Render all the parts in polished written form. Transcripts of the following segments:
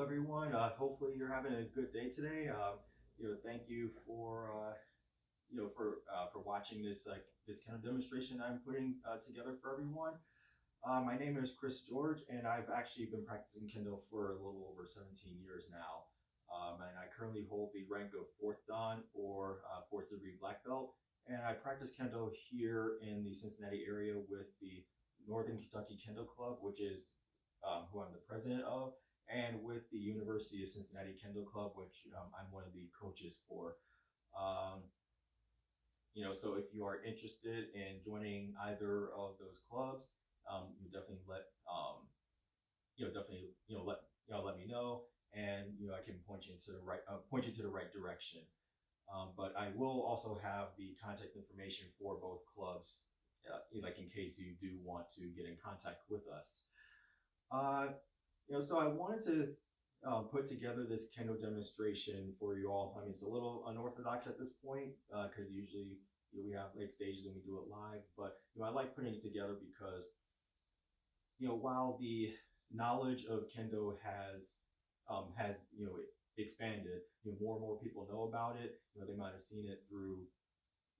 everyone. Hopefully you're having a good day today. Thank you for watching this kind of demonstration I'm putting together for everyone. My name is Chris George, and I've actually been practicing Kendo for a little over 17 years now. And I currently hold the rank of fourth Dan or fourth degree black belt. And I practice Kendo here in the Cincinnati area with the Northern Kentucky Kendo Club, which is who I'm the president of, and with the University of Cincinnati Kendo Club, which I'm one of the coaches for. Um, so if you are interested in joining either of those clubs, you definitely let me know, and I can point you to the right direction. But I will also have the contact information for both clubs, like in case you do want to get in contact with us. So I wanted to put together this Kendo demonstration for you all. I mean, it's a little unorthodox at this point because usually we have late stages and we do it live, but I like putting it together because while the knowledge of Kendo has expanded, more and more people know about it. They might have seen it through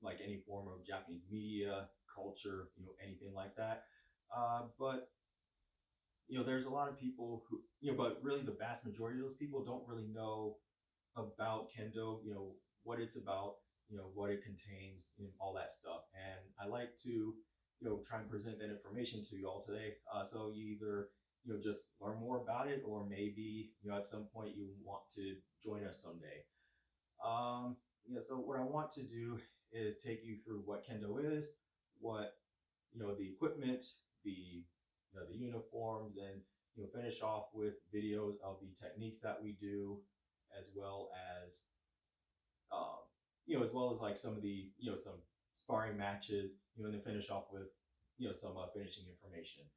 like any form of Japanese media, culture, anything like that. But there's a lot of people who, but really the vast majority of those people don't really know about Kendo, what it's about, what it contains, all that stuff. And I like to, try and present that information to you all today. So you either, just learn more about it, or maybe, at some point you want to join us someday. So what I want to do is take you through what Kendo is, what, the equipment, the uniforms, and finish off with videos of the techniques that we do, as well as like some of the some sparring matches, and then finish off with some finishing information.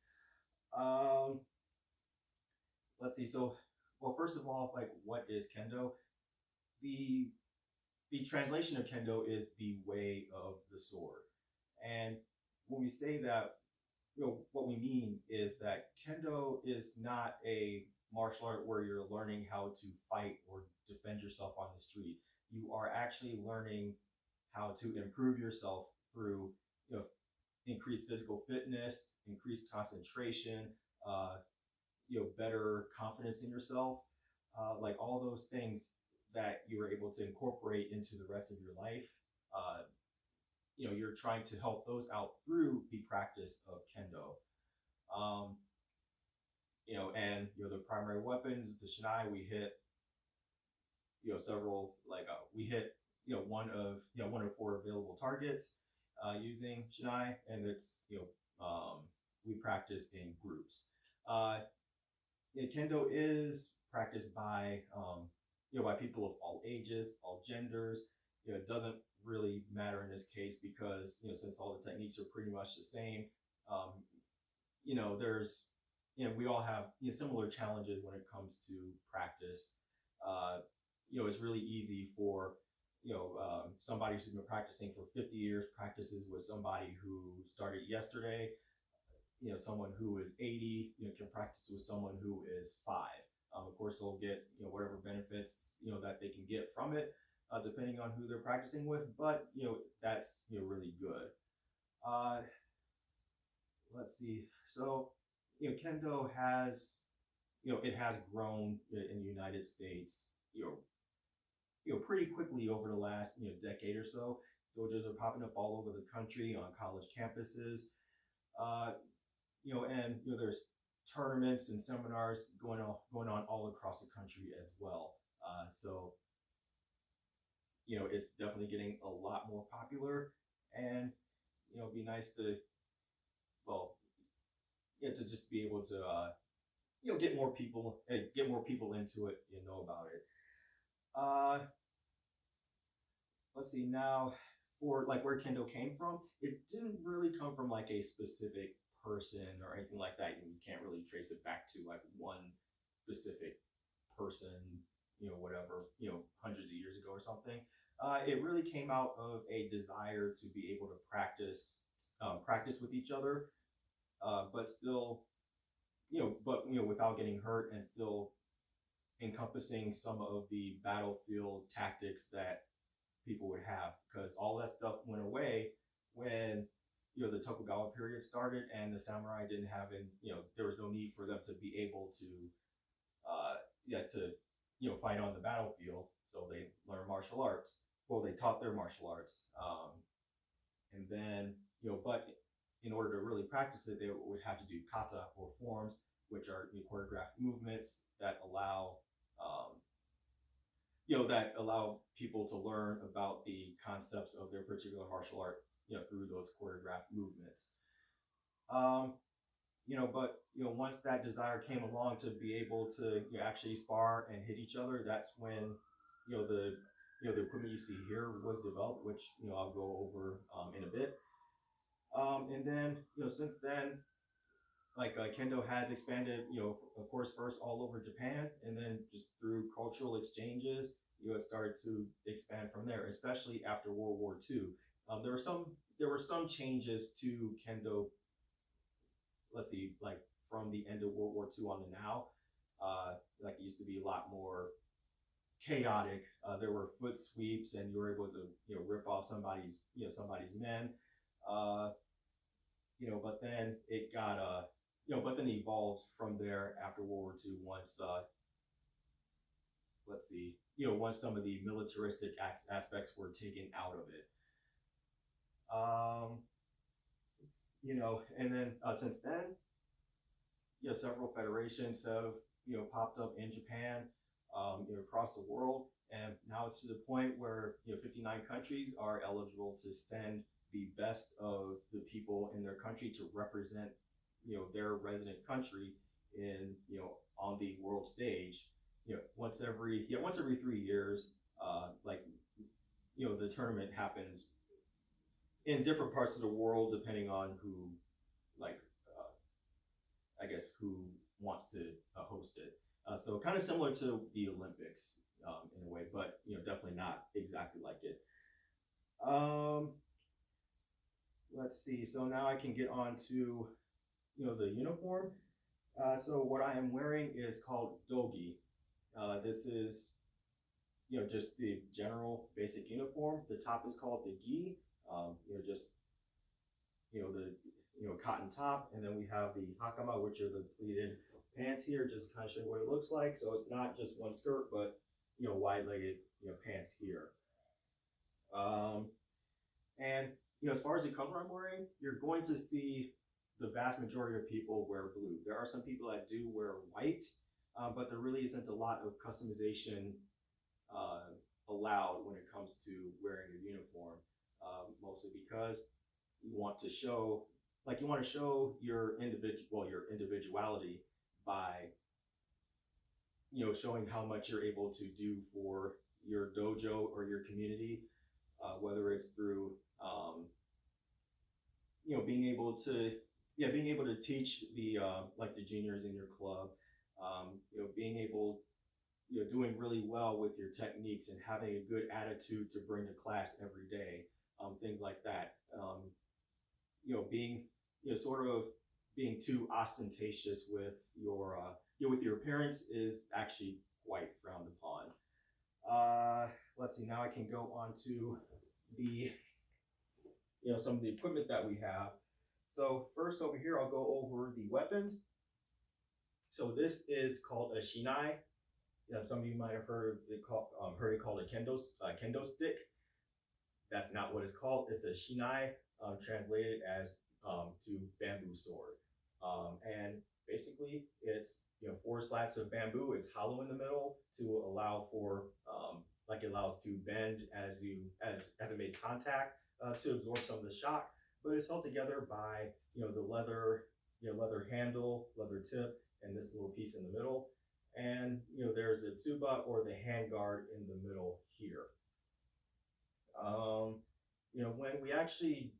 Let's see. So, well, first of all, like, what is Kendo? The translation of Kendo is the way of the sword, and when we say that, what we mean is that Kendo is not a martial art where you're learning how to fight or defend yourself on the street. You are actually learning how to improve yourself through, increased physical fitness, increased concentration, better confidence in yourself, like all those things that you are able to incorporate into the rest of your life. You're trying to help those out through the practice of Kendo. And the primary weapons, the shinai, we hit, several, like we hit, one of four available targets using shinai, and it's, we practice in groups. Kendo is practiced by, by people of all ages, all genders. It doesn't really matter in this case because, since all the techniques are pretty much the same, there's, we all have similar challenges when it comes to practice. It's really easy for, somebody who's been practicing for 50 years practices with somebody who started yesterday. Someone who is 80, can practice with someone who is 5. Of course, they'll get, whatever benefits, that they can get from it, depending on who they're practicing with, but, that's, really good. Let's see. So, Kendo has, it has grown in the United States, pretty quickly over the last, decade or so. Dojos are popping up all over the country on college campuses. And there's tournaments and seminars going on all across the country as well. So it's definitely getting a lot more popular, and it'd be nice to, well, to just be able to get more people into it, know about it. Let's see now, for like where Kendo came from, it didn't really come from like a specific person or anything like that. You can't really trace it back to like one specific person, whatever, hundreds of years ago or something. It really came out of a desire to be able to practice with each other, but still, without getting hurt, and still, encompassing some of the battlefield tactics that people would have, because all that stuff went away when the Tokugawa period started, and the samurai didn't have, and there was no need for them to be able to fight on the battlefield. So they learned martial arts. Well, they taught their martial arts, and then but in order to really practice it, they would have to do kata, or forms, which are choreographed movements that allow that allow people to learn about the concepts of their particular martial art, through those choreographed movements. But once that desire came along to be able to actually spar and hit each other, that's when the the equipment you see here was developed, which I'll go over in a bit. And then since then, like Kendo has expanded, of course, first all over Japan, and then just through cultural exchanges, it started to expand from there, especially after World War II. There were some changes to Kendo. Let's see, like from the end of World War II on to now, like it used to be a lot more chaotic. There were foot sweeps, and you were able to rip off somebody's men. But then it got but then evolved from there after World War II. Once once some of the militaristic aspects were taken out of it. And then since then, several federations have popped up in Japan, across the world, and now it's to the point where 59 countries are eligible to send the best of the people in their country to represent their resident country in on the world stage. Once every 3 years, the tournament happens in different parts of the world depending on who who wants to host it. So kind of similar to the Olympics in a way, but definitely not exactly like it. Let's see. So now I can get on to the uniform. So what I am wearing is called dogi. This is just the general basic uniform. The top is called the gi. Just the cotton top, and then we have the hakama, which are the pleated pants here. Just kind of show you what it looks like. So it's not just one skirt, but wide-legged pants here. And as far as the color I'm wearing, you're going to see the vast majority of people wear blue. There are some people that do wear white, but there really isn't a lot of customization allowed when it comes to wearing a uniform, mostly because you want to show your individuality by showing how much you're able to do for your dojo or your community, whether it's through being able to teach the the juniors in your club, being able doing really well with your techniques and having a good attitude to bring to class every day, things like that. Being sort of being too ostentatious with your appearance is actually quite frowned upon. Let's see. Now I can go on to the some of the equipment that we have. So first over here, I'll go over the weapons. So this is called a shinai. Some of you might have heard it called a kendo stick. That's not what it's called. It's a shinai, translated as to bamboo sword. And basically, it's 4 slats of bamboo. It's hollow in the middle to allow for it allows to bend as it made contact, to absorb some of the shock. But it's held together by the leather handle, leather tip, and this little piece in the middle. And there's the tsuba, or the hand guard, in the middle here. When we actually,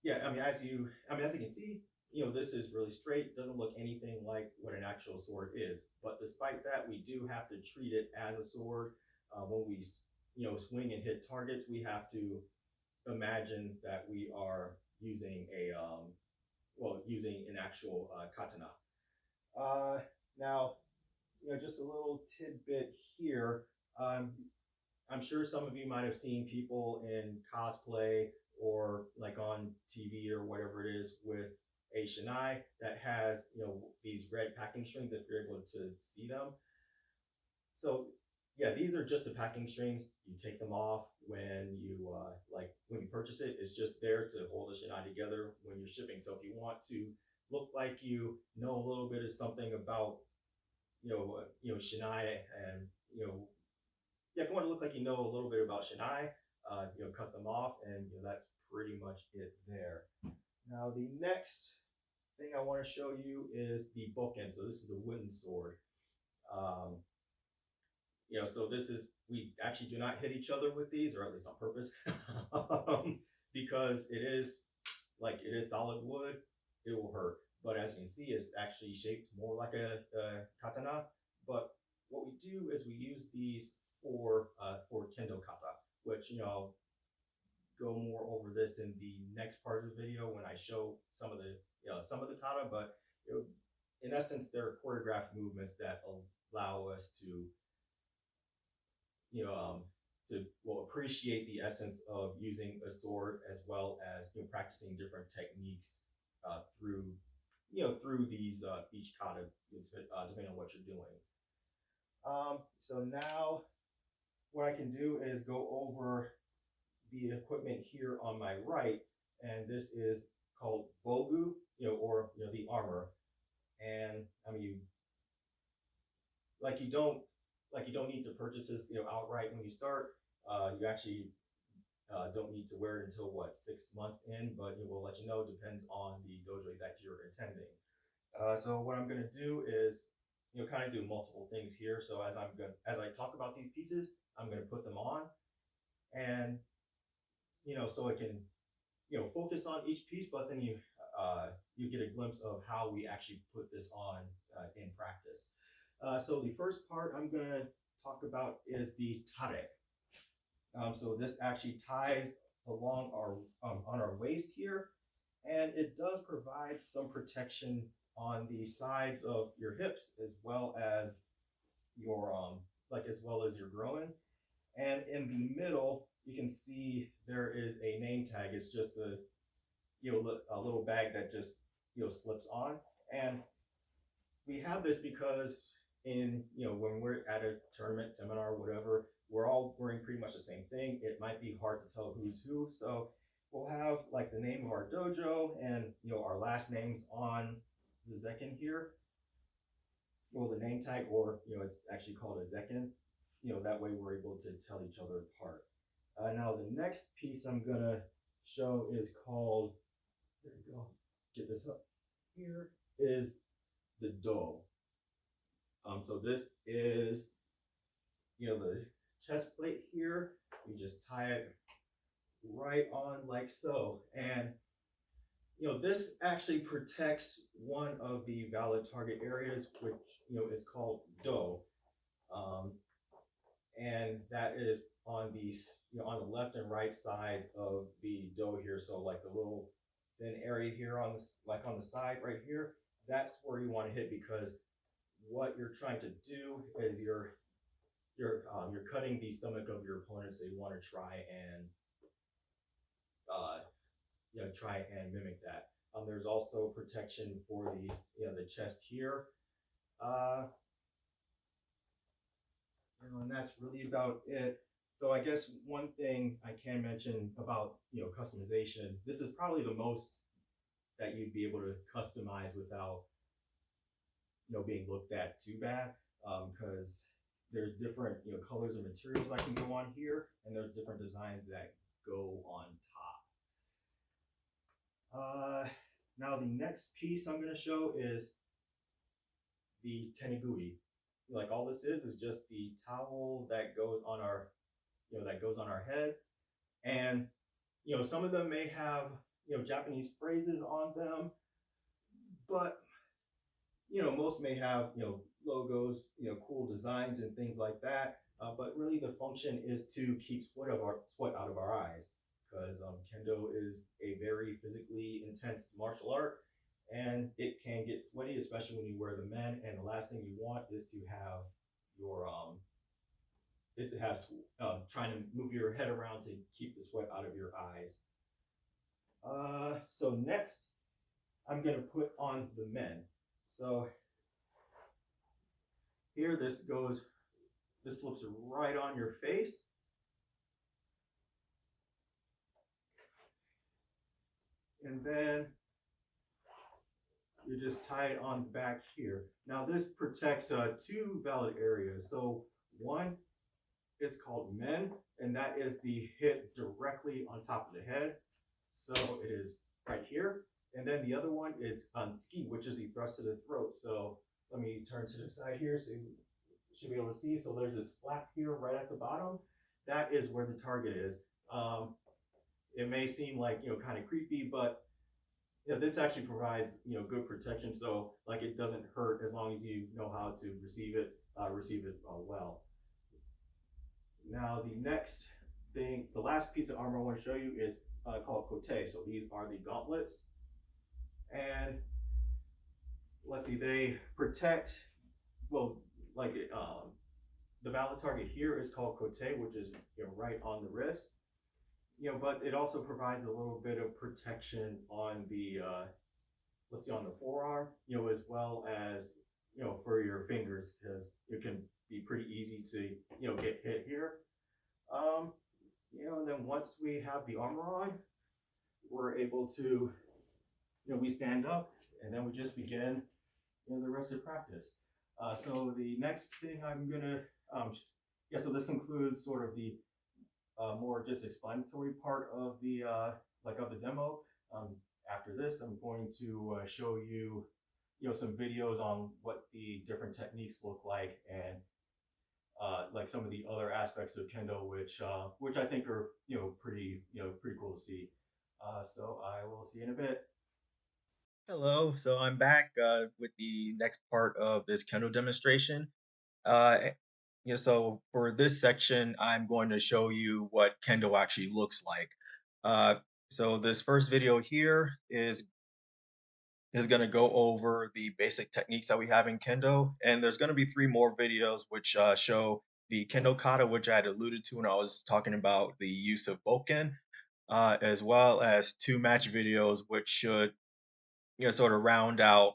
as you can see, this is really straight. It doesn't look anything like what an actual sword is. But despite that, we do have to treat it as a sword. When we swing and hit targets, we have to imagine that we are using using an actual katana. Now, just a little little tidbit here. Um, I'm sure some of you might have seen people in cosplay or like on TV or whatever it is with a shinai that has, these red packing strings if you're able to see them. So yeah, these are just the packing strings. You take them off when you when you purchase it. It's just there to hold the shinai together when you're shipping. So if you want to look like you know a little bit of something about shinai and yeah, if you want to look like you know a little bit about shinai, cut them off, and that's pretty much it there. Now the next thing I want to show you is the bookend. So this is the wooden sword. Um, so this is, we actually do not hit each other with these, or at least on purpose, because it is solid wood, it will hurt. But as you can see, it's actually shaped more like a katana. But what we do is we use these for kendo kata, which I'll go more over this in the next part of the video when I show some of the kata. But in essence, they're choreographed movements that allow us to appreciate the essence of using a sword, as well as practicing different techniques through these each kata, depending on what you're doing. So now what I can do is go over the equipment here on my right, and this is called bogu, or the armor. And I mean, you don't need to purchase this outright when you start. You actually don't need to wear it until 6 months in, but it will let you know. Depends on the dojo that you're attending. So what I'm going to do is kind of do multiple things here. So as I talk about these pieces, I'm going to put them on, and so it can focus on each piece, but then you get a glimpse of how we actually put this on in practice. So the first part I'm going to talk about is the tare. So this actually ties along on our waist here, and it does provide some protection on the sides of your hips, as well as your your groin. And in the middle, you can see there is a name tag. It's just a little bag that just slips on. And we have this because when we're at a tournament, seminar, whatever, we're all wearing pretty much the same thing. It might be hard to tell who's who, so we'll have the name of our dojo and our last names on the zekin here, or the name tag, or it's actually called a zekin. That way we're able to tell each other apart. Now the next piece I'm gonna show is called, there we go, get this up here, is the do. So this is the chest plate here. We just tie it right on like so, and this actually protects one of the valid target areas, which is called do, and that is on these on the left and right sides of the do here. So the little thin area here on this, on the side right here, that's where you want to hit, because what you're trying to do is you're cutting the stomach of your opponent, so you want to try and mimic that. There's also protection for the chest here, and that's really about it. So I guess one thing I can mention about customization, this is probably the most that you'd be able to customize without being looked at too bad, because there's different colors and materials that can go on here, and there's different designs that go on top. Now the next piece I'm going to show is the tenigui. All this is just the towel that goes on our head, and some of them may have Japanese phrases on them, but most may have logos, cool designs and things like that. But really, the function is to keep sweat out of our eyes, because kendo is a very physically intense martial art, and it can get sweaty, especially when you wear the men. And the last thing you want is to have your is to have trying to move your head around to keep the sweat out of your eyes. So next, I'm gonna put on the men. So here, this flips right on your face. And then you just tie it on the back here. Now this protects two valid areas. So one is called men, and that is the hit directly on top of the head. So it is right here. And then the other one is ski, which is the thrust to the throat. So let me turn to the side here so you should be able to see. So there's this flap here right at the bottom. That is where the target is. It may seem like, kind of creepy, but this actually provides, good protection. So like it doesn't hurt as long as you know how to receive it well. Now the next thing, the last piece of armor I want to show you is called Kote. So these are the gauntlets, and let's see, they protect. Well, like the valid target here is called Kote, which is right on the wrist. But it also provides a little bit of protection on the let's see, on the forearm, as well as for your fingers, because it can be pretty easy to get hit here. And then once we have the armor on, we're able to we stand up, and then we just begin the rest of practice. So the next thing I'm gonna so this concludes sort of the more just explanatory part of the of the demo. After this, I'm going to show you some videos on what the different techniques look like, and like some of the other aspects of kendo, which I think are pretty cool to see. So I will see you in a bit. Hello, so I'm back with the next part of this kendo demonstration. So for this section, I'm going to show you what kendo actually looks like. So this first video here is going to go over the basic techniques that we have in kendo, and there's going to be 3 more videos which show the kendo kata, which I had alluded to when I was talking about the use of bokken, as well as 2 match videos which should sort of round out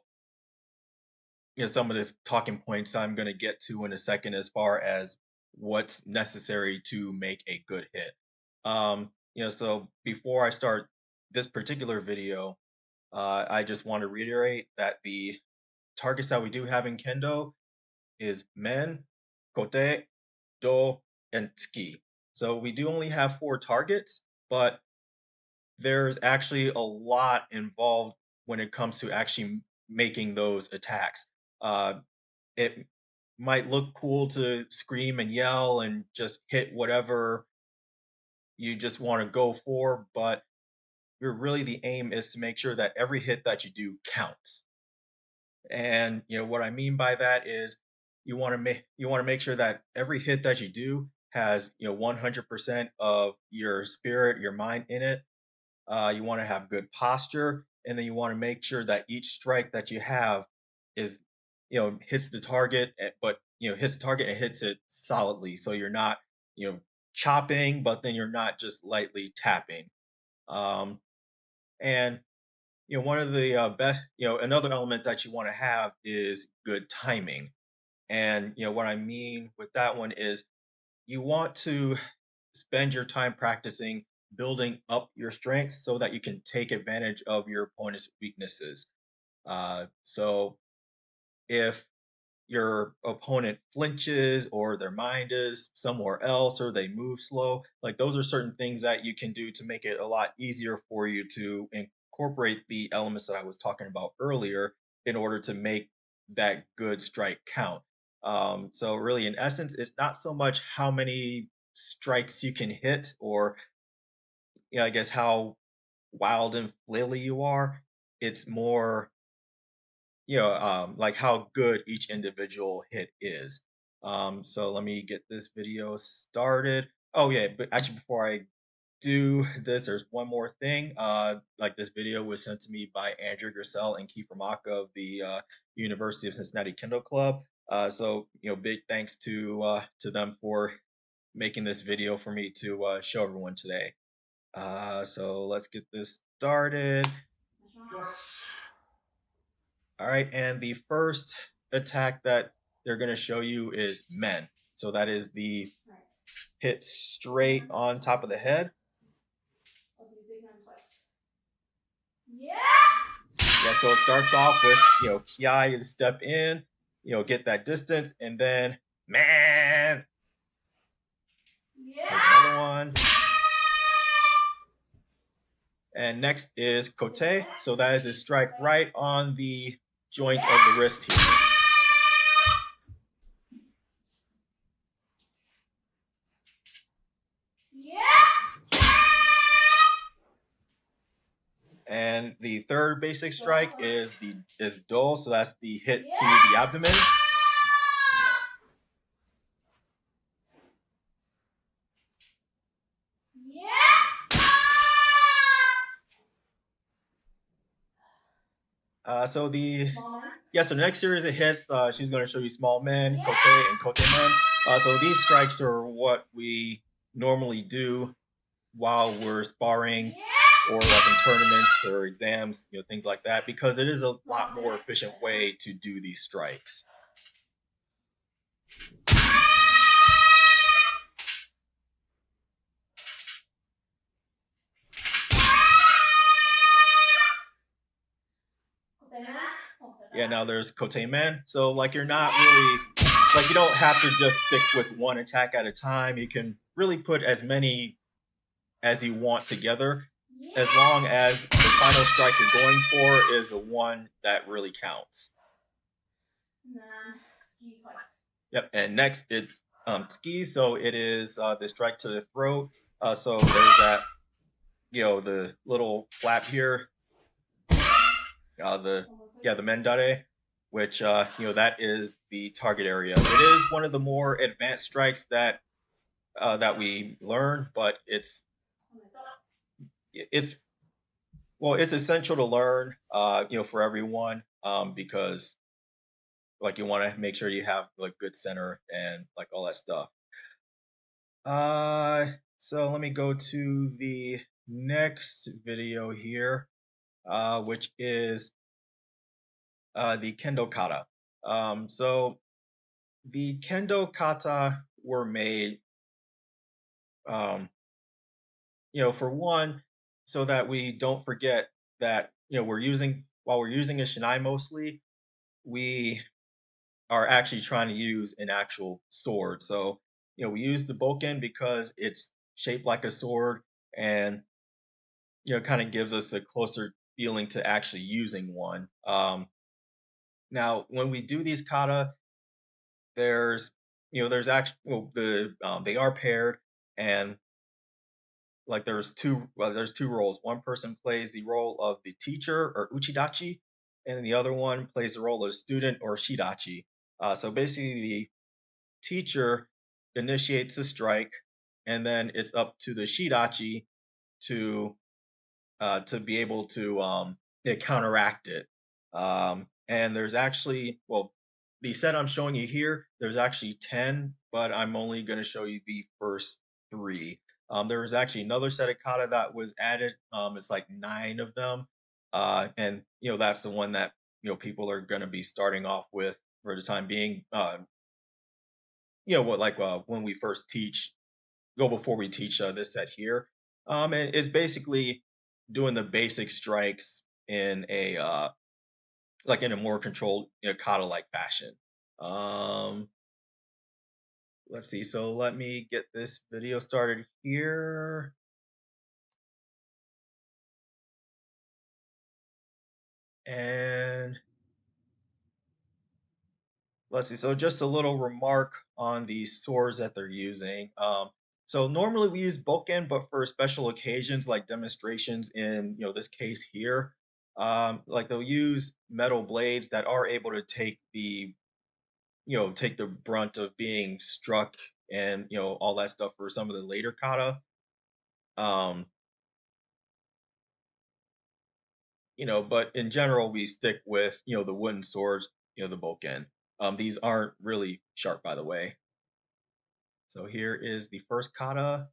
some of the talking points I'm going to get to in a second as far as what's necessary to make a good hit. So before I start this particular video, I just want to reiterate that the targets that we do have in kendo is men, kote, do, and tsuki. So we do only have 4 targets, but there's actually a lot involved when it comes to actually making those attacks. It might look cool to scream and yell and just hit whatever you just want to go for, but really the aim is to make sure that every hit that you do counts. And what I mean by that is you want to make sure that every hit that you do has 100% of your spirit, your mind in it. You want to have good posture, and then you want to make sure that each strike that you have is hits the target, but hits the target and hits it solidly, so you're not chopping, but then you're not just lightly tapping. And one of the best another element that you want to have is good timing. And what I mean with that one is you want to spend your time practicing building up your strengths so that you can take advantage of your opponent's weaknesses. So if your opponent flinches, or their mind is somewhere else, or they move slow, like those are certain things that you can do to make it a lot easier for you to incorporate the elements that I was talking about earlier in order to make that good strike count. So really, in essence, it's not so much how many strikes you can hit, or I guess how wild and flaily you are. It's more like how good each individual hit is. So let me get this video started. Oh yeah, but actually before I do this, there's one more thing. Like this video was sent to me by Andrew Grissel and Kiefer Mock of the University of Cincinnati Kendo Club. So big thanks to them for making this video for me to show everyone today. So let's get this started. All right, and the first attack that they're going to show you is men. So that is the hit straight on top of the head. I'll do big man twice. Yeah. Yeah, so it starts off with, Kiai is step in, get that distance, and then, man. Yeah. There's another one. And next is Kote. So that is a strike right on the joint of the wrist here. Yeah. And the third basic strike is dull, so that's the hit to the abdomen. So the next series of hits, she's going to show you small men, Kote, and Kote men. So these strikes are what we normally do while we're sparring or like in tournaments or exams, things like that, because it is a lot more efficient way to do these strikes. Yeah, now there's Kote men. So like you're not really, like you don't have to just stick with one attack at a time. You can really put as many as you want together, as long as the final strike you're going for is a one that really counts. And then ski twice. Yep, and next it's ski, so it is the strike to the throat. So there's that, the little flap here, the mendare, which that is the target area. It is one of the more advanced strikes that we learn, but it's essential to learn, for everyone, because like you want to make sure you have like good center and like all that stuff. So let me go to the next video here, which is the Kendo kata. So the Kendo kata were made, for one, so that we don't forget that while we're using a shinai mostly, we are actually trying to use an actual sword. So we use the bokken because it's shaped like a sword, and kind of gives us a closer feeling to actually using one. Now, when we do these kata, there's actually they are paired, and like there's two roles. One person plays the role of the teacher or uchidachi, and the other one plays the role of student or shidachi. So basically, the teacher initiates the strike, and then it's up to the shidachi to be able to counteract it. And there's actually, the set I'm showing you here, there's actually 10, but I'm only going to show you the first 3. There was actually another set of kata that was added. It's like 9 of them. And that's the one that people are going to be starting off with for the time being. When we first before we teach this set here. And it's basically doing the basic strikes in a more controlled, kata-like fashion. Let's see. So let me get this video started here. And let's see. So just a little remark on the swords that they're using. So normally we use bokken, but for special occasions like demonstrations in this case here, like they'll use metal blades that are able to take the brunt of being struck and all that stuff for some of the later kata. But in general we stick with the wooden swords, the bokken. These aren't really sharp, by the way. So here is the first kata.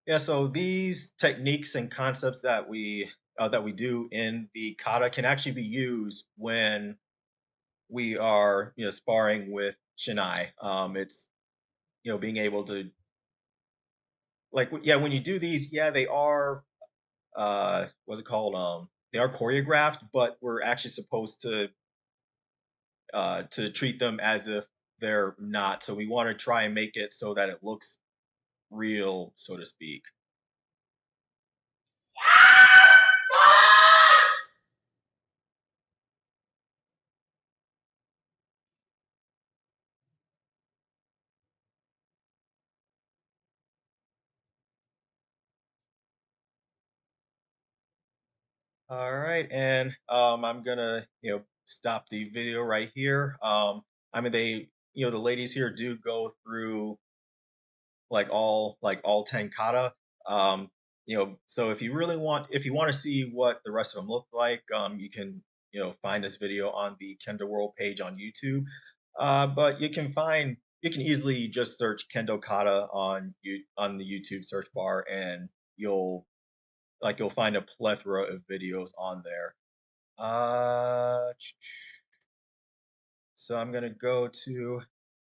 Yeah, so these techniques and concepts that we do in the kata can actually be used when we are sparring with shinai. It's being able to when you do these, yeah, they are what's it called? They are choreographed, but we're actually supposed to treat them as if they're not. So we want to try and make it so that it looks real, so to speak. All right, and I'm gonna stop the video right here. I mean the ladies here do go through all 10 kata. So if you want to see what the rest of them look like, you can find this video on the Kendo World page on YouTube. But you can easily just search Kendo kata on the YouTube search bar, and you'll find a plethora of videos on there. So I'm gonna go to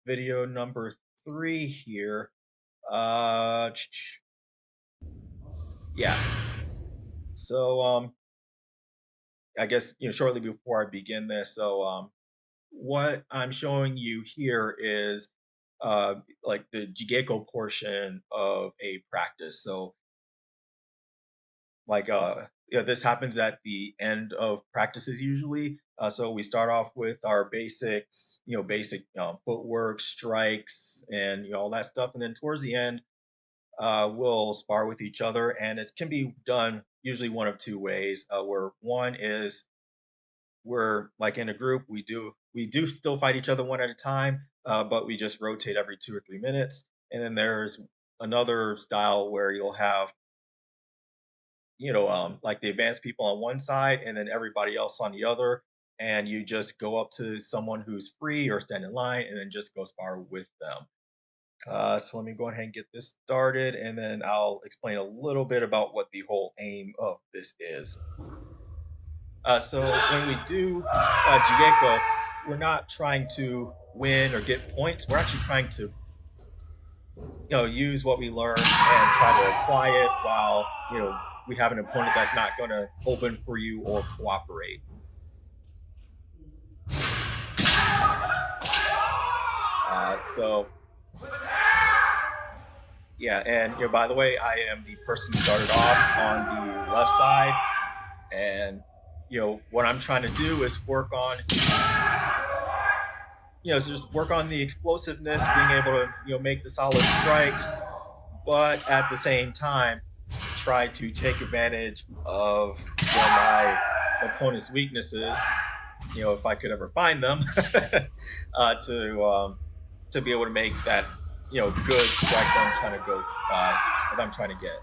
video number 3 here. Yeah. So I guess shortly before I begin this, so what I'm showing you here is like the jigeko portion of a practice. So this happens at the end of practices usually. So we start off with our basics, basic footwork, strikes, and all that stuff, and then towards the end, we'll spar with each other, and it can be done usually one of two ways. Where one is we're like in a group, we do still fight each other one at a time, but we just rotate every 2 or 3 minutes. And then there's another style where you'll have like the advanced people on one side and then everybody else on the other, and you just go up to someone who's free or stand in line and then just go spar with them. So let me go ahead and get this started, and then I'll explain a little bit about what the whole aim of this is. So when we do jigeko, we're not trying to win or get points. We're actually trying to use what we learn and try to apply it while we have an opponent that's not going to open for you or cooperate. So yeah, and by the way, I am the person who started off on the left side, and what I'm trying to do is work on so just work on the explosiveness, being able to make the solid strikes, but at the same time try to take advantage of my opponent's weaknesses, if I could ever find them, to be able to make that good strike that I'm trying to get.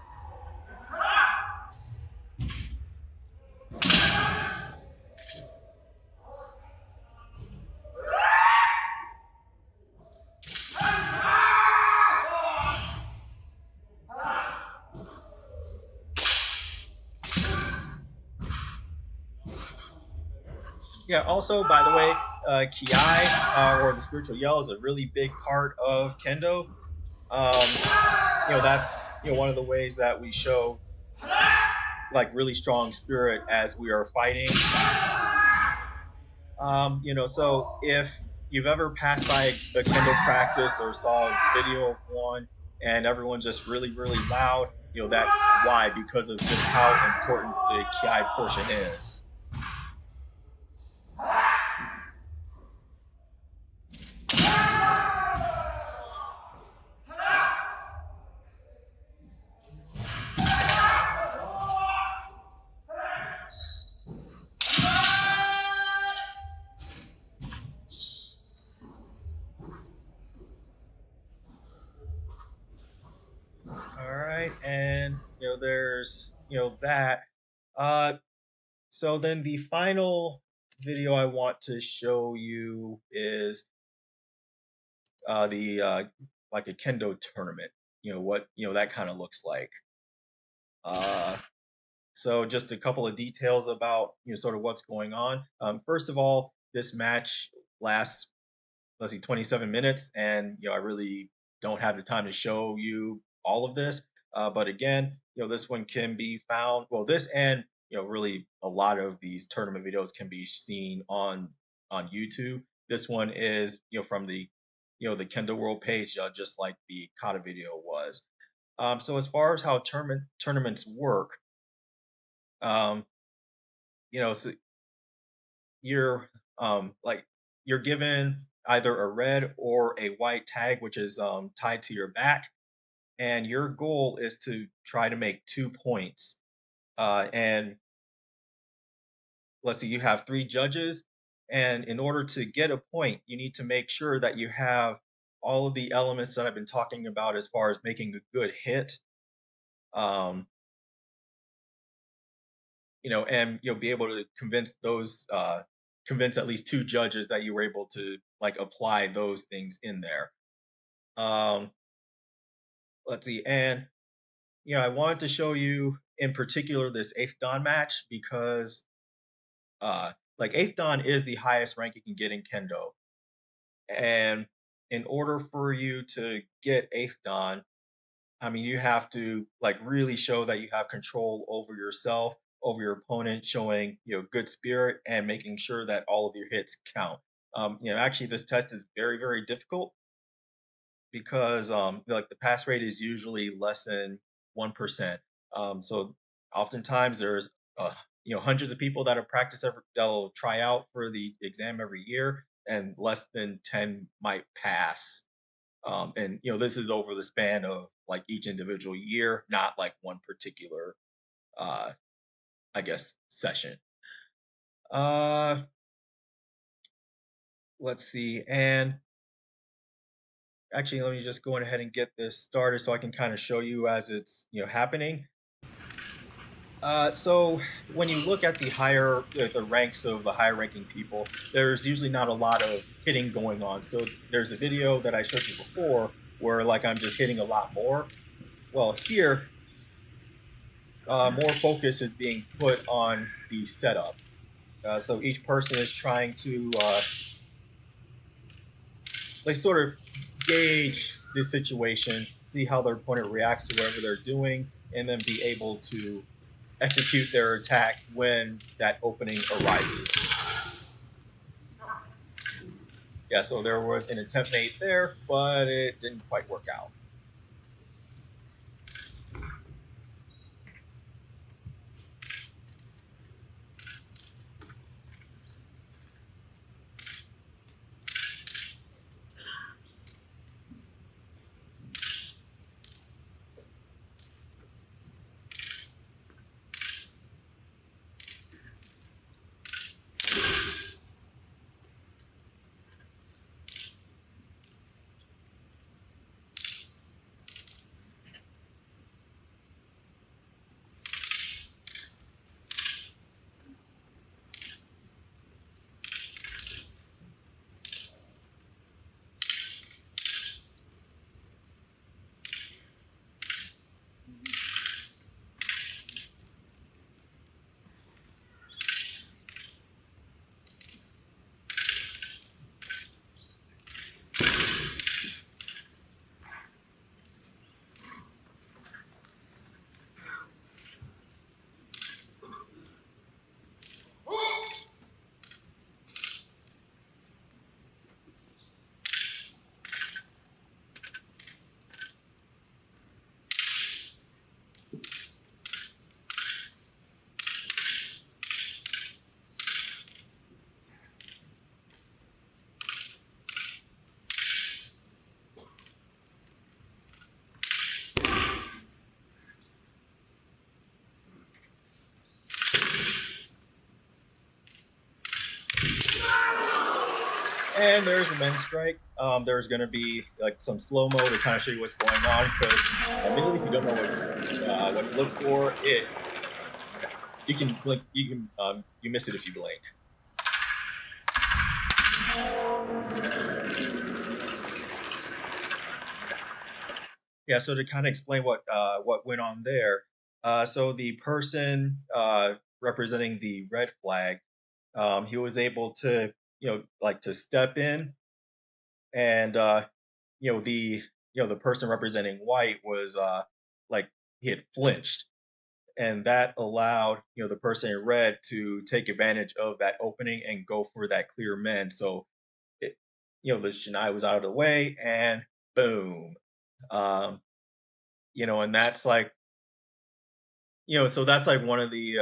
Yeah, also, by the way, kiai, or the spiritual yell, is a really big part of Kendo. That's one of the ways that we show like really strong spirit as we are fighting. So if you've ever passed by a Kendo practice or saw a video of one and everyone's just really, really loud, that's why, because of just how important the Kiai portion is. All right, and there's that. So then the final video I want to show you is the like a Kendo tournament. What that kind of looks like. So just a couple of details about sort of what's going on. First of all, this match lasts, let's see, 27 minutes, and I really don't have the time to show you all of this. But again, this one can be found. Well, this and really a lot of these tournament videos can be seen on YouTube. This one is from the the Kendo World page, just like the Kata video was. So as far as how tournaments work, so you're like you're given either a red or a white tag, which is tied to your back, and your goal is to try to make 2 points. And let's see, you have 3 judges, and in order to get a point, you need to make sure that you have all of the elements that I've been talking about as far as making a good hit. And you'll be able to convince at least 2 judges that you were able to like apply those things in there. Let's see, and I wanted to show you in particular this 8th Dan match because like 8th Dan is the highest rank you can get in Kendo, and in order for you to get 8th Dan, I mean, you have to like really show that you have control over yourself, over your opponent, showing good spirit and making sure that all of your hits count. Actually, this test is very, very difficult because like the pass rate is usually less than 1%. So oftentimes there's hundreds of people that have practiced that'll try out for the exam every year, and less than 10 might pass. And this is over the span of like each individual year, not like one particular I guess session. Let's see, and actually let me just go ahead and get this started so I can kind of show you as it's happening. So when you look at the ranks of the higher ranking people, there's usually not a lot of hitting going on. So there's a video that I showed you before where like I'm just hitting a lot more. Well, here, more focus is being put on the setup. So each person is trying to they sort of gauge the situation, see how their opponent reacts to whatever they're doing, and then be able to execute their attack when that opening arises. Yeah, so there was an attempt made there, but it didn't quite work out. And there's a men's strike. There's going to be like some slow mo to kind of show you what's going on, because admittedly, if you don't know what to look for, you can blink, you miss it if you blink. Yeah, so to kind of explain what went on there, so the person representing the red flag, he was able to like to step in, and the person representing white was like he had flinched, and that allowed the person in red to take advantage of that opening and go for that clear men. So it, the Shinai was out of the way, and boom. um and that's like so that's like one of the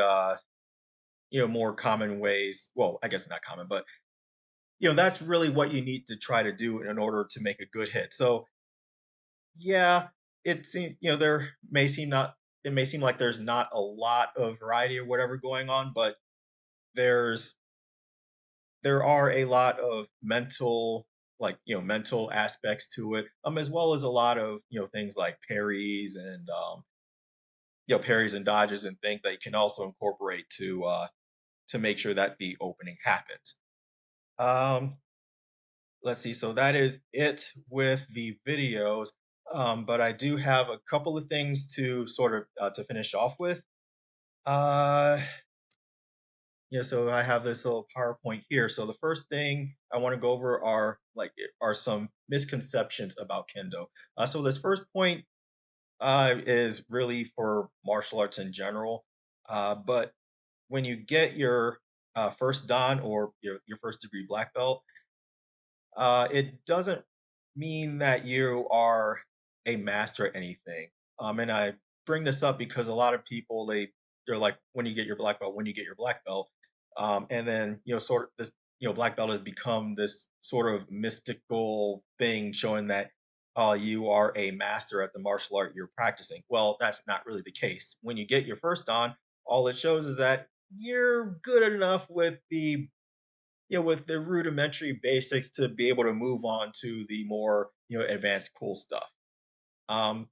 more common ways. Well, I guess not common, but that's really what you need to try to do in order to make a good hit. So yeah, it seems it may seem like there's not a lot of variety or whatever going on, but there's there are a lot of mental aspects to it, as well as a lot of things like parries and dodges and things that you can also incorporate to make sure that the opening happens. um let's see, so that is it with the videos. But I do have a couple of things to sort of to finish off with. uh so I have this little PowerPoint here. So the first thing I want to go over are some misconceptions about kendo. So this first point is really for martial arts in general. But when you get your first dan, or your first degree black belt, it doesn't mean that you are a master at anything. And I bring this up because a lot of people, they're like, when you get your black belt, when you get your black belt, and then sort of this black belt has become this sort of mystical thing showing that you are a master at the martial art you're practicing. Well, that's not really the case. When you get your first dan, all it shows is that you're good enough with the rudimentary basics to be able to move on to the more advanced cool stuff. um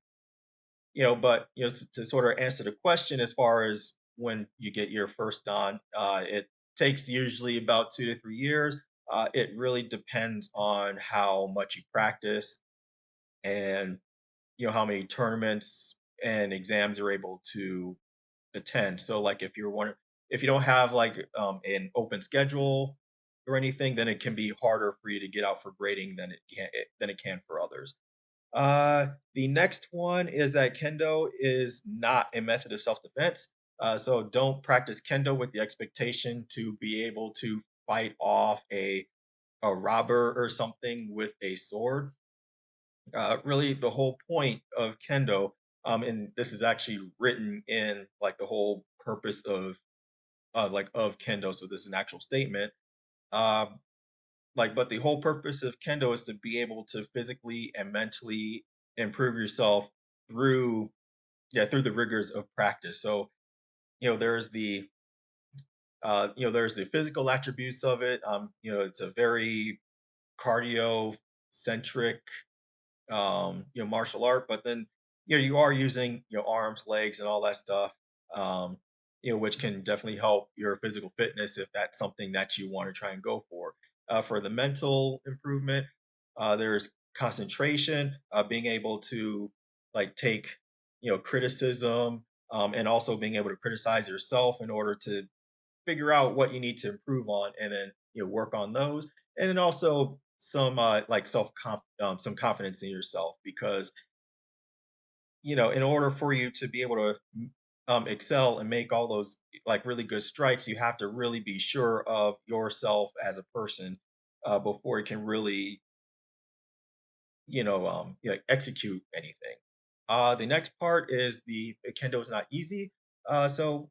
but to sort of answer the question, as far as when you get your first dan, it takes usually about 2 to 3 years. It really depends on how much you practice, and how many tournaments and exams you're able to attend. So like if you don't have like an open schedule or anything, then it can be harder for you to get out for grading than it can for others. The next one is that kendo is not a method of self-defense. So don't practice kendo with the expectation to be able to fight off a robber or something with a sword. Really, the whole point of kendo, and this is actually written in like the whole purpose of kendo. So this is an actual statement. Uh, but the whole purpose of kendo is to be able to physically and mentally improve yourself through through the rigors of practice. So there's there's the physical attributes of it. It's a very cardio centric martial art, but then you are using arms, legs, and all that stuff, which can definitely help your physical fitness if that's something that you want to try and go for. For the mental improvement, there's concentration, being able to like take criticism, and also being able to criticize yourself in order to figure out what you need to improve on, and then work on those. And then also some confidence in yourself, because in order for you to be able to excel and make all those like really good strikes, you have to really be sure of yourself as a person, before you can really execute anything. The next part is the kendo is not easy. So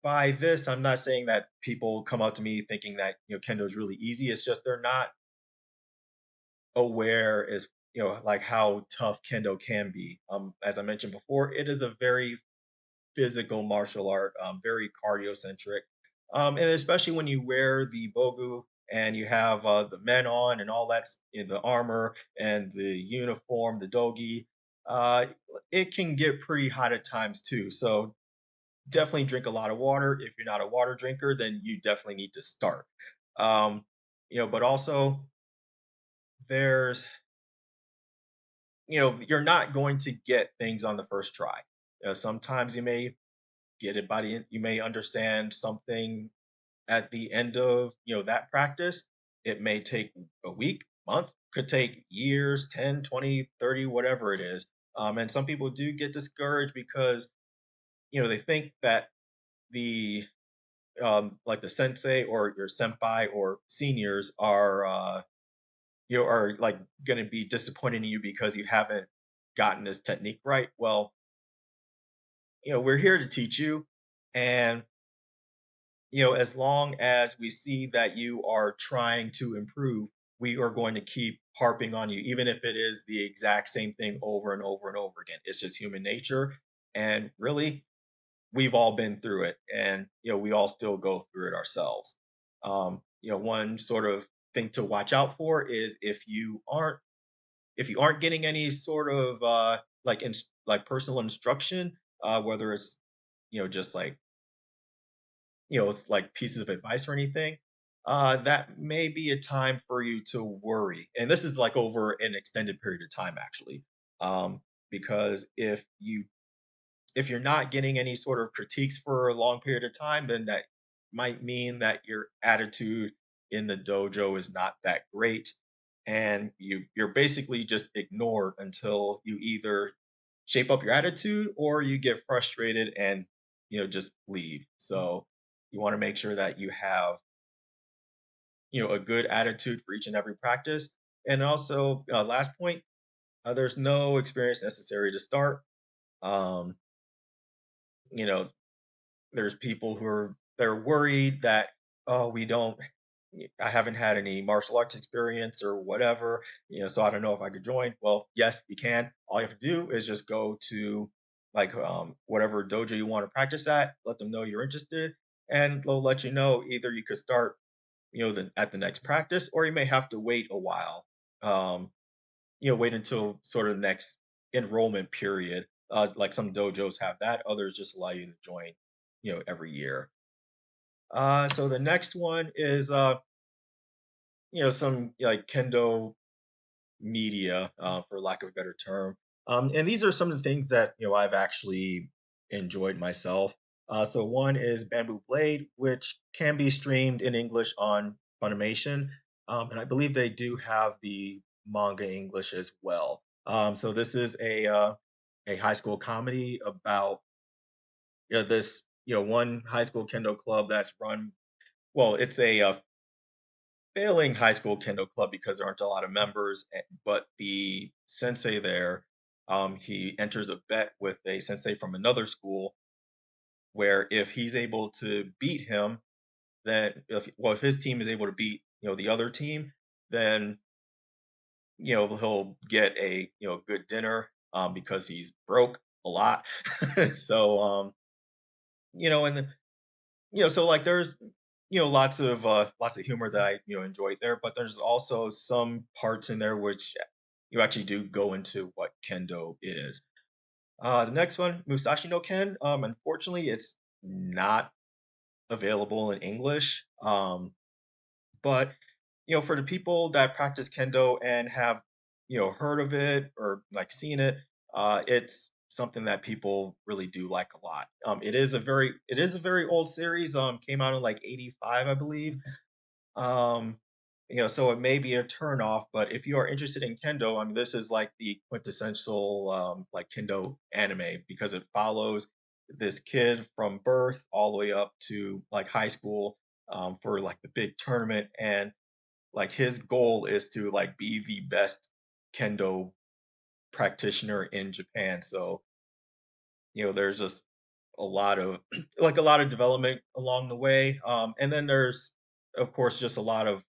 by this, I'm not saying that people come up to me thinking that kendo is really easy. It's just they're not aware as like how tough kendo can be. As I mentioned before, it is a very physical martial art, very cardio centric, and especially when you wear the bogu, and you have the men on and all that, the armor and the uniform, the dogi, uh, it can get pretty hot at times too. So definitely drink a lot of water. If you're not a water drinker, then you definitely need to start. Um, but also there's, you're not going to get things on the first try. Sometimes you may get it by the end, you may understand something at the end of that practice. It may take a week, month, could take years, 10, 20, 30, whatever it is. And some people do get discouraged because they think that the like the sensei or your senpai or seniors are like going to be disappointed in you because you haven't gotten this technique right. Well, we're here to teach you, and as long as we see that you are trying to improve, we are going to keep harping on you, even if it is the exact same thing over and over and over again. It's just human nature. And really, we've all been through it, and we all still go through it ourselves. One sort of thing to watch out for is if you aren't getting any sort of like personal instruction, whether it's just like it's like pieces of advice or anything, that may be a time for you to worry. And this is like over an extended period of time, actually, because if you're not getting any sort of critiques for a long period of time, then that might mean that your attitude in the dojo is not that great, and you're basically just ignored until you either shape up your attitude or you get frustrated and just leave. So you want to make sure that you have a good attitude for each and every practice. And also, last point, there's no experience necessary to start. um, you know there's people they're worried that, oh, I haven't had any martial arts experience or whatever, so I don't know if I could join. Well, yes, you can. All you have to do is just go to like whatever dojo you want to practice at, let them know you're interested, and they'll let you know either you could start at the next practice, or you may have to wait a while. um wait until sort of next enrollment period. Like some dojos have that, others just allow you to join every year. So the next one is some like Kendo Media, for lack of a better term. And these are some of the things that I've actually enjoyed myself. So one is Bamboo Blade, which can be streamed in English on Funimation, and I believe they do have the manga English as well. So this is a high school comedy about this one high school kendo club that's run. Well, it's a failing high school kendo club because there aren't a lot of members, but the sensei there, he enters a bet with a sensei from another school, where if he's able to beat him, then if his team is able to beat the other team, then he'll get a good dinner, because he's broke a lot. So and then so like there's lots of humor that I enjoyed there, but there's also some parts in there which you actually do go into what kendo is. The next one, Musashi no Ken. Unfortunately, it's not available in English. But for the people that practice kendo and have heard of it or like seen it, it's something that people really do like a lot. It is a very old series. Came out in like '85, I believe. Um, so it may be a turn off, but if you are interested in kendo, I mean, this is like the quintessential like kendo anime, because it follows this kid from birth all the way up to like high school, for like the big tournament, and like his goal is to like be the best kendo practitioner in Japan. So there's just a lot of like a lot of development along the way, and then there's of course just a lot of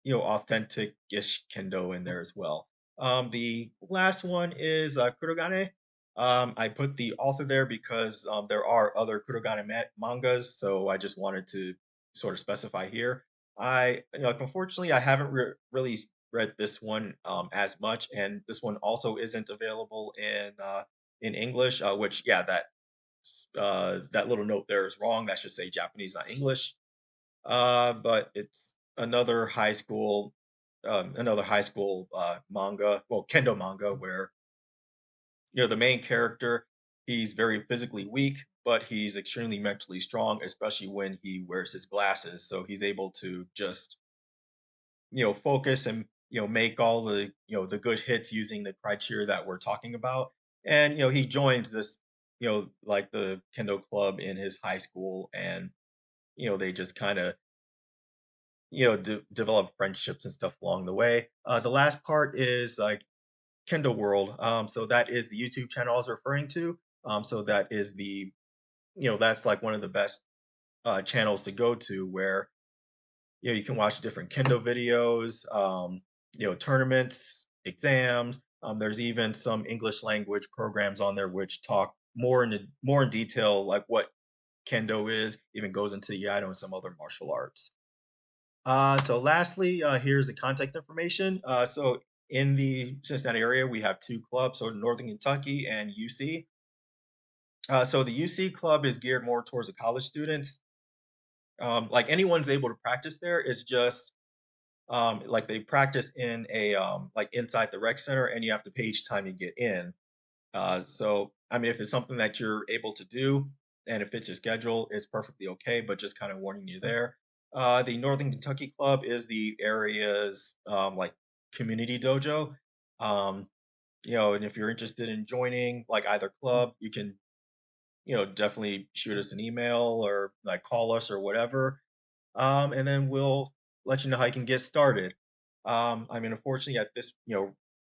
authentic-ish kendo in there as well. The last one is Kurogane. I put the author there because there are other Kurogane mangas, so I just wanted to sort of specify here. Unfortunately, I haven't really read this one as much, and this one also isn't available in English. Which, yeah, that little note there is wrong. That should say Japanese, not English. But it's another high school manga, well, kendo manga, where the main character, he's very physically weak, but he's extremely mentally strong, especially when he wears his glasses. So he's able to just focus and make all the the good hits using the criteria that we're talking about. And he joins this like the kendo club in his high school, and they just kind of develop friendships and stuff along the way. The last part is like Kendo World. So that is the YouTube channel I was referring to. So that is that's like one of the best channels to go to, where you can watch different Kendo videos, tournaments, exams. There's even some English language programs on there which talk more in detail, like what Kendo is, even goes into Iaido and some other martial arts. So lastly, here's the contact information. So in the Cincinnati area, we have two clubs, so Northern Kentucky and UC. So the UC club is geared more towards the college students. Like anyone's able to practice there. It's just like they practice in a like inside the rec center, and you have to pay each time you get in. So I mean, if it's something that you're able to do and it fits your schedule, it's perfectly okay. But just kind of warning you there. The Northern Kentucky Club is the area's like community dojo. Um, and if you're interested in joining like either club, you can definitely shoot us an email or like call us or whatever, and then we'll let you know how you can get started. I mean, unfortunately,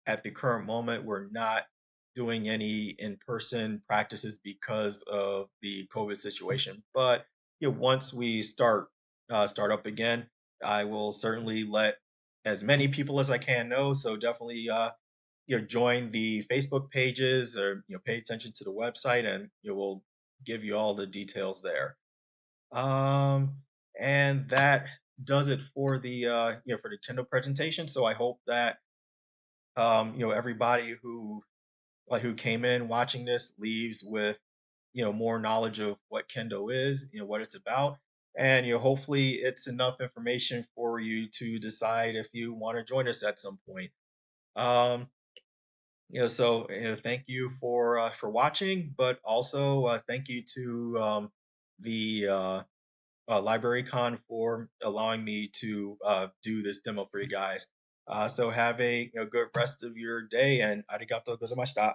at the current moment, we're not doing any in-person practices because of the COVID situation. But once we start up again, I will certainly let as many people as I can know. So definitely, join the Facebook pages, or pay attention to the website, and we'll give you all the details there. And that does it for the for the Kendo presentation. So I hope that everybody who came in watching this leaves with more knowledge of what Kendo is, what it's about, and hopefully it's enough information for you to decide if you want to join us at some point. Um, so thank you for watching, but also thank you to the LibraryCon for allowing me to do this demo for you guys. So have a good rest of your day, and arigatou gozaimashita.